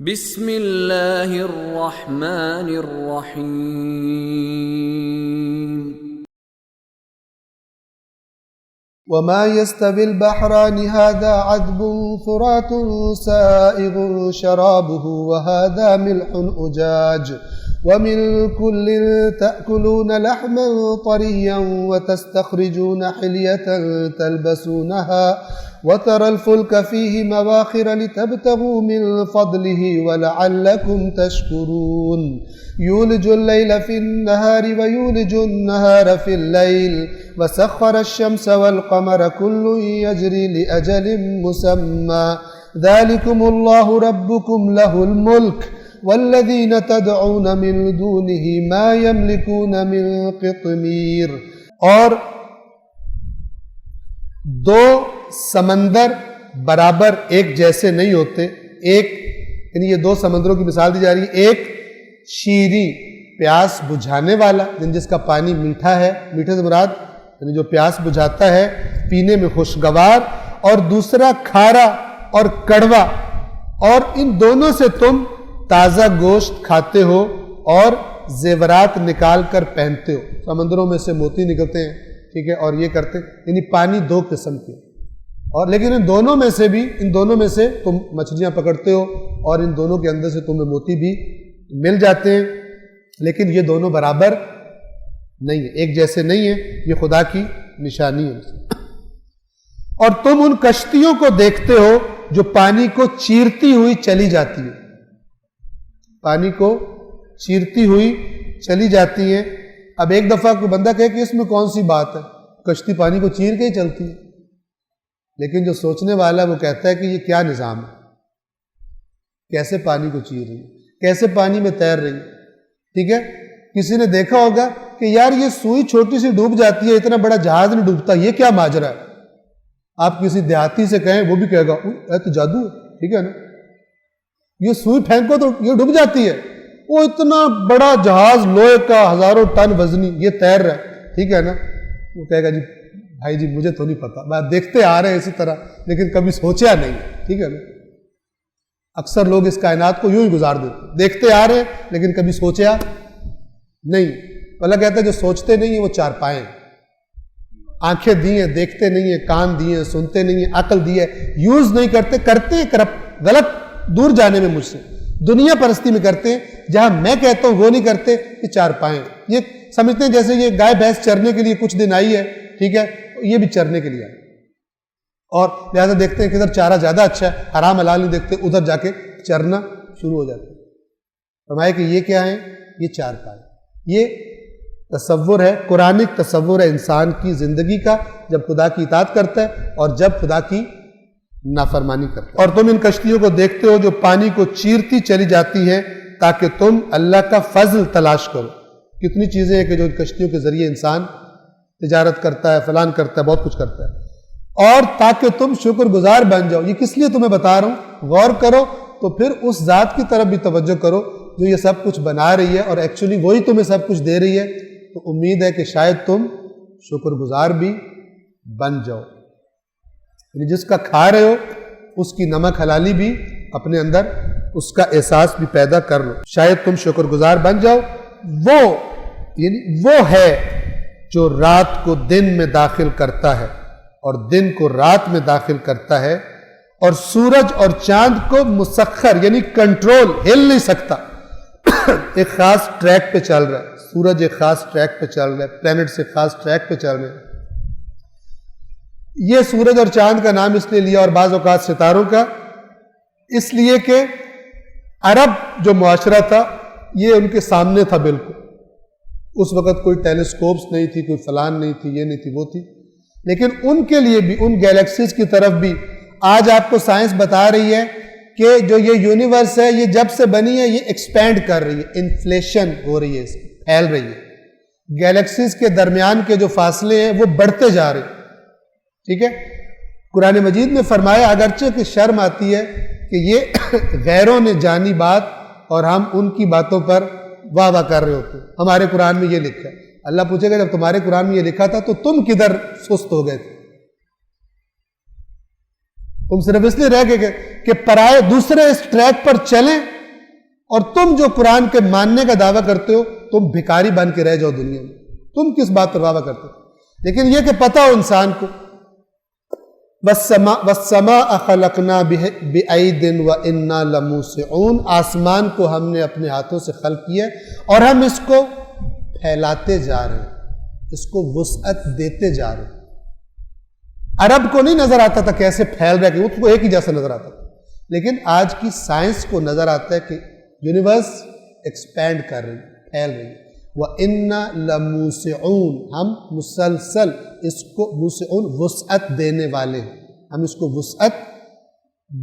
بسم اللہ الرحمن الرحیم وما يستوي البحران هذا عذب فرات سائغ شرابه وهذا ملح أجاج ومن كل تأكلون لحما طريا وتستخرجون حلية تلبسونها وترى الفلك فيه مواخر لتبتغوا من فضله ولعلكم تشكرون يولج الليل في النهار ويولج النهار في الليل وسخر الشمس والقمر كل يجري لأجل مسمى ذلكم الله ربكم له الملك والذين تدعون من دونه ما يملكون من قطمير. اور دو سمندر برابر ایک جیسے نہیں ہوتے. ایک یعنی یہ دو سمندروں کی مثال دی جا رہی ہے. ایک شیریں پیاس بجھانے والا جس کا پانی میٹھا ہے, میٹھے سے مراد یعنی جو پیاس بجھاتا ہے, پینے میں خوشگوار, اور دوسرا کھارا اور کڑوا. اور ان دونوں سے تم تازہ گوشت کھاتے ہو اور زیورات نکال کر پہنتے ہو. سمندروں میں سے موتی نکلتے ہیں, ٹھیک ہے, اور یہ کرتے یعنی پانی دو قسم کے. اور لیکن ان دونوں میں سے تم مچھلیاں پکڑتے ہو اور ان دونوں کے اندر سے تمہیں موتی بھی مل جاتے ہیں, لیکن یہ دونوں برابر نہیں ہیں, ایک جیسے نہیں ہیں. یہ خدا کی نشانی ہے. اور تم ان کشتیوں کو دیکھتے ہو جو پانی کو چیرتی ہوئی چلی جاتی ہیں, پانی کو چیرتی ہوئی چلی جاتی ہیں. اب ایک دفعہ کوئی بندہ کہے کہ اس میں کون سی بات ہے, کشتی پانی کو چیر کے ہی چلتی ہے. لیکن جو سوچنے والا وہ کہتا ہے کہ یہ کیا نظام ہے, کیسے پانی کو چیر رہی ہے, کیسے پانی میں تیر رہی ہے. ٹھیک ہے, کسی نے دیکھا ہوگا کہ یار یہ سوئی چھوٹی سی ڈوب جاتی ہے, اتنا بڑا جہاز نہیں ڈوبتا, یہ کیا ماجرا ہے. آپ کسی دیہاتی سے کہیں وہ بھی کہے گا اے تو جادو ہے. ٹھیک ہے نا, یہ سوئی پھینکو تو یہ ڈوب جاتی ہے, وہ اتنا بڑا جہاز لوہے کا ہزاروں ٹن وزنی یہ تیر رہا ہے. ٹھیک ہے نا, وہ کہے گا جی بھائی جی مجھے تو نہیں پتا, بات دیکھتے آ رہے ہیں اسی طرح, لیکن کبھی سوچا نہیں. ٹھیک ہے نا, اکثر لوگ اس کائنات کو یوں ہی گزار دیتے, دیکھتے آ رہے ہیں لیکن کبھی سوچا نہیں. اللہ کہتا ہے جو سوچتے نہیں ہیں وہ چار پائے ہیں. آنکھیں دی ہیں, دیکھتے نہیں ہیں, کان دیے ہیں, سنتے نہیں ہیں, عقل دی ہے, یوز نہیں کرتے, کرتے ہیں غلط دور جانے میں مجھ سے, دنیا پرستی میں کرتے ہیں, جہاں میں کہتا ہوں وہ نہیں کرتے. یہ چار پائے ہیں. یہ سمجھتے ہیں جیسے یہ گائے بھینس چرنے کے لیے کچھ دن آئی ہے, ٹھیک ہے, یہ بھی چرنے کے لیے آئی, اور لہذا دیکھتے ہیں کہ ادھر چارہ زیادہ اچھا ہے, حرام حلال نہیں دیکھتے, ادھر جا کے چرنا شروع ہو جاتے ہیں. فرمایا کہ یہ کیا ہے, یہ چار پائے. یہ تصور ہے, قرآنک تصور ہے انسان کی زندگی کا, جب خدا کی اطاعت کرتا ہے اور جب خدا کی نافرمانی کرتا ہے. اور تم ان کشتیوں کو دیکھتے ہو جو پانی کو چیرتی چلی جاتی ہیں تاکہ تم اللہ کا فضل تلاش کرو. کتنی چیزیں ہیں کہ جو ان کشتیوں کے ذریعے انسان تجارت کرتا ہے, فلان کرتا ہے, بہت کچھ کرتا ہے. اور تاکہ تم شکر گزار بن جاؤ. یہ کس لیے تمہیں بتا رہا ہوں, غور کرو تو پھر اس ذات کی طرف بھی توجہ کرو جو یہ سب کچھ بنا رہی ہے, اور ایکچولی وہی تمہیں سب کچھ دے رہی ہے. تو امید ہے کہ شاید تم شکر گزار بھی بن جاؤ. یعنی جس کا کھا رہے ہو اس کی نمک حلالی بھی اپنے اندر اس کا احساس بھی پیدا کر لو, شاید تم شکر گزار بن جاؤ. وہ ہے جو رات کو دن میں داخل کرتا ہے اور دن کو رات میں داخل کرتا ہے, اور سورج اور چاند کو مسخر یعنی کنٹرول, ہل نہیں سکتا, ایک خاص ٹریک پہ چل رہا ہے. سورج ایک خاص ٹریک پہ چل رہا ہے, پلینٹ سے خاص ٹریک پہ چل رہے ہیں. یہ سورج اور چاند کا نام اس لیے لیا, اور بعض اوقات ستاروں کا, اس لیے کہ عرب جو معاشرہ تھا یہ ان کے سامنے تھا بالکل. اس وقت کوئی ٹیلیسکوپس نہیں تھی, کوئی فلان نہیں تھی, یہ نہیں تھی, وہ تھی. لیکن ان کے لیے بھی, ان گیلیکسیز کی طرف بھی آج آپ کو سائنس بتا رہی ہے کہ جو یہ یونیورس ہے یہ جب سے بنی ہے یہ ایکسپینڈ کر رہی ہے, انفلیشن ہو رہی ہے, اس کی پھیل رہی ہے. گیلیکسیز کے درمیان کے جو فاصلے ہیں وہ بڑھتے جا رہے ہیں. ٹھیک ہے, قرآن مجید میں فرمایا, اگرچہ کہ شرم آتی ہے کہ یہ غیروں نے جانی بات اور ہم ان کی باتوں پر واہ واہ کر رہے ہوتے, ہمارے قرآن میں یہ لکھا ہے. اللہ پوچھے گا جب تمہارے قرآن میں یہ لکھا تھا تو تم کدھر سست ہو گئے تھے, تم صرف اس لیے رہ گئے کہ پرائے دوسرے اس ٹریک پر چلیں اور تم جو قرآن کے ماننے کا دعویٰ کرتے ہو تم بھکاری بن کے رہ جاؤ دنیا میں. تم کس بات پر دعویٰ کرتے ہو؟ لیکن یہ کہ پتہ ہو انسان کو وَالسَّمَاءَ خَلَقْنَا بِأَيْدٍ وَإِنَّا لَمُوسِعُونَ، آسمان کو ہم نے اپنے ہاتھوں سے خلق کیا اور ہم اس کو پھیلاتے جا رہے ہیں، اس کو وسعت دیتے جا رہے ہیں. عرب کو نہیں نظر آتا تھا کیسے پھیل رہا ہے، کہ اس کو ایک ہی جیسا نظر آتا تھا، لیکن آج کی سائنس کو نظر آتا ہے کہ یونیورس ایکسپینڈ کر رہی ہے، پھیل رہی ہے. وَإِنَّا لَمُوسِعُونَ، ہم مسلسل اس کو موسعون وسعت دینے والے ہیں، ہم اس کو وسعت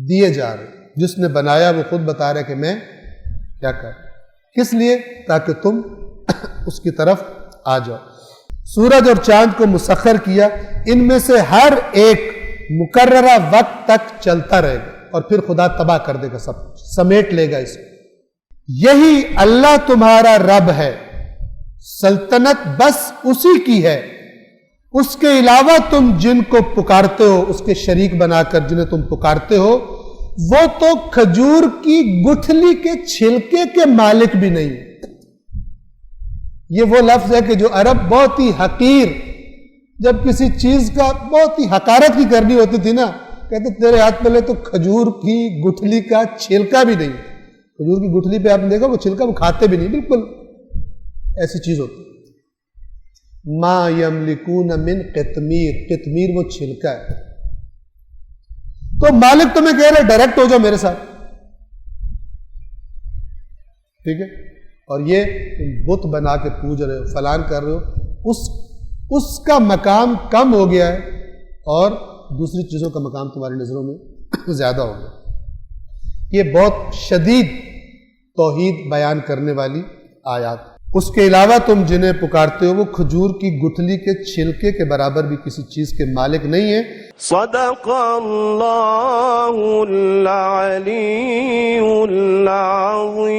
دیے جا رہے ہیں. جس نے بنایا وہ خود بتا رہا ہے کہ میں کیا کر، کس لیے؟ تاکہ تم اس کی طرف آ جاؤ. سورج اور چاند کو مسخر کیا، ان میں سے ہر ایک مقررہ وقت تک چلتا رہے گا اور پھر خدا تباہ کر دے گا، سب سمیٹ لے گا اس کو. یہی اللہ تمہارا رب ہے، سلطنت بس اسی کی ہے. اس کے علاوہ تم جن کو پکارتے ہو، اس کے شریک بنا کر جنہیں تم پکارتے ہو، وہ تو کھجور کی گٹھلی کے چھلکے کے مالک بھی نہیں. یہ وہ لفظ ہے کہ جو عرب بہت ہی حقیر، جب کسی چیز کا بہت ہی حقارت کی کرنی ہوتی تھی نا، کہتے تیرے ہاتھ پہلے تو کھجور کی گٹھلی کا چھلکا بھی نہیں. کھجور کی گٹھلی پہ آپ نے دیکھا وہ چھلکا وہ کھاتے بھی نہیں، بالکل ایسی چیز ہوتی. ما یملکون من قطمیر، قطمیر وہ چھلکا ہے. تو مالک تمہیں کہہ رہے ڈائریکٹ ہو جاؤ میرے ساتھ، ٹھیک ہے، اور یہ تم بت بنا کے پوج رہے ہو، فلان کر رہے ہو، اس کا مقام کم ہو گیا ہے اور دوسری چیزوں کا مقام تمہاری نظروں میں زیادہ ہو گیا. یہ بہت شدید توحید بیان کرنے والی آیات. اس کے علاوہ تم جنہیں پکارتے ہو وہ کھجور کی گٹھلی کے چھلکے کے برابر بھی کسی چیز کے مالک نہیں ہیں. صدق اللہ العلی العظیم.